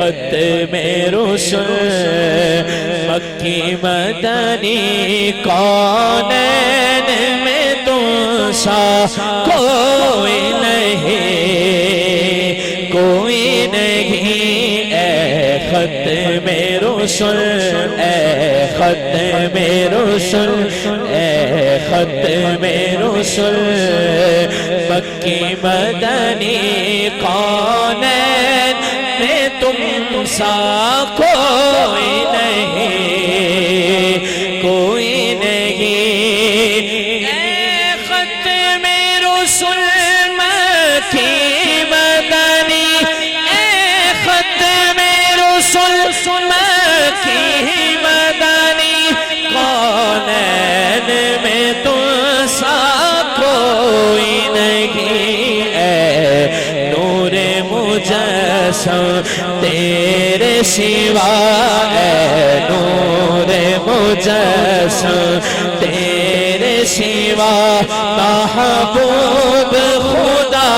ختم رسل مکی مدنی کونین میں تم سا کوئی نہیں کوئی نہیں اے ختم رسل اے ختم رسل اے ختم رسل مکی مدنی کونین میں تم سا کوئی نہیں کوئی نہیں اے ختم رسل مکی مدنی اے ختم رسل مکی مدنی کونین میں تم سا کوئی نہیں اے نور مجسم تیرے سوا اے نور مجسم تیرے سوا محبوب خدا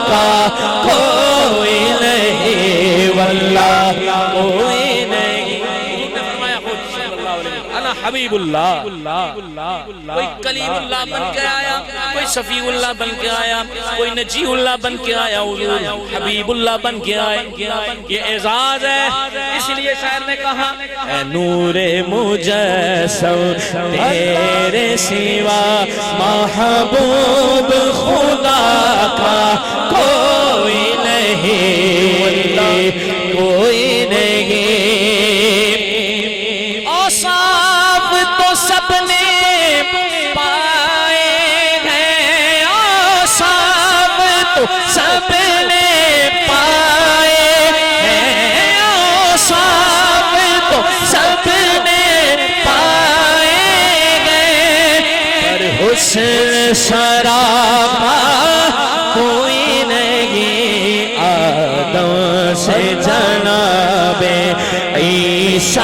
کا کوئی نہیں واللہ کوئی نہیں انا حبیب اللہ کوئی کلیم اللہ بن کے آیا کوئی شفیع اللہ بن کے آیا کوئی نجی اللہ بن کے آیا حبیب اللہ بن کے آئے یہ اعزاز ہے اس لیے شاعر نے کہا اے نور مجسم تیرے سوا محبوب خدا کا کوئی نہیں کوئی نہیں اوصاف تو سب نے پائے ہیں اوصاف تو سب نے پائے ہیں اوصاف تو سب نے پائے ہیں پر حسن سراپا کوئی نہیں آدم سے جناب عیسیٰ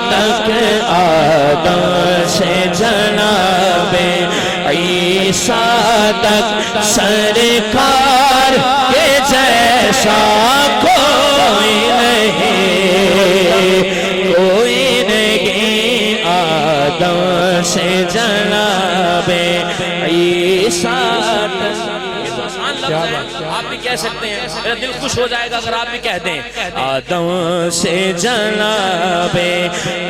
تک آدم سے جناب عیسیٰ تک سرکار کے جیسا کوئی نہیں کوئی نہیں آدم سے جناب عیسیٰ تک آپ بھی کہہ سکتے ہیں میرا دل خوش ہو جائے گا اگر آپ بھی کہہ دیں آدم سے جناب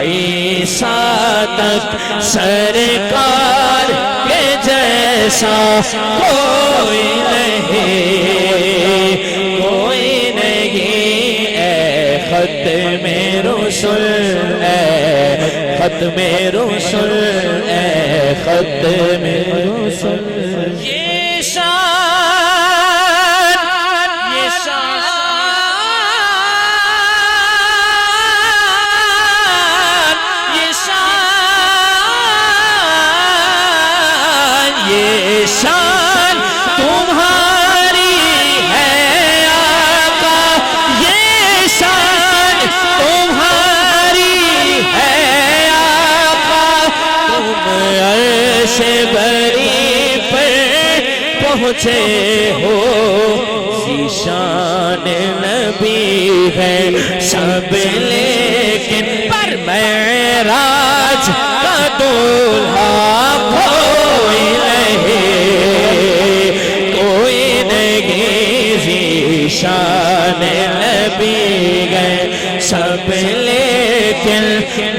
عیسیٰ تک سرکار کے جیسا کوئی نہیں کوئی نہیں اے ختم رسل اے ختم رسل اے ختم رسل شان تمہاری ہے آقا یہ شان تمہاری ہے آقا تم عرش بری پر پہنچے ہو ذیشان نبی ہے سب لیکن پر معراج کا دولہا کوئی شان نبی گئے سب لیکن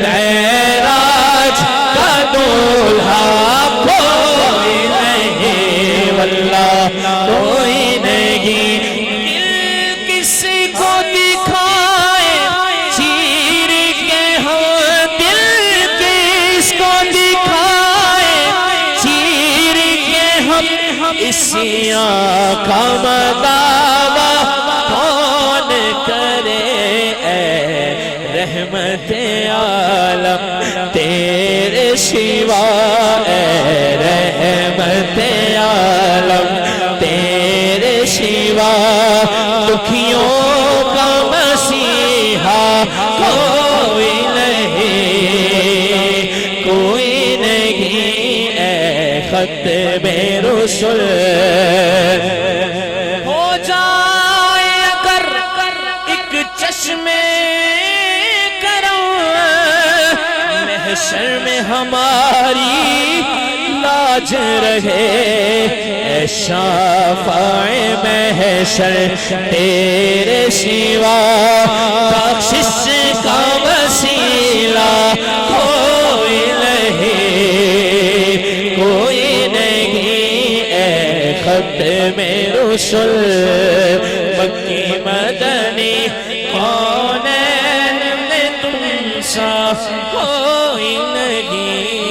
معراج کا دولہا کوئی نہیں واللہ کوئی نہیں دل کس کو دکھائے چیر کے ہم دل کس کو دکھائے چیر کے ہم اسی آقا مداوع کون کرے اے رحمت عالم تیرے سوا اے رحمت عالم تیرے سوا دکھیوں کا مسیحا کوئی نہیں کوئی نہیں اے ختم رسل ہو جائے اگر ایک چشمے تاج رہے اے شافع محشر تیرے سوا بخشش کا وسیلہ کوئی نہیں کوئی نہیں اے ختم رسل مکی مدنی کونین میں تم سا کوئی نہیں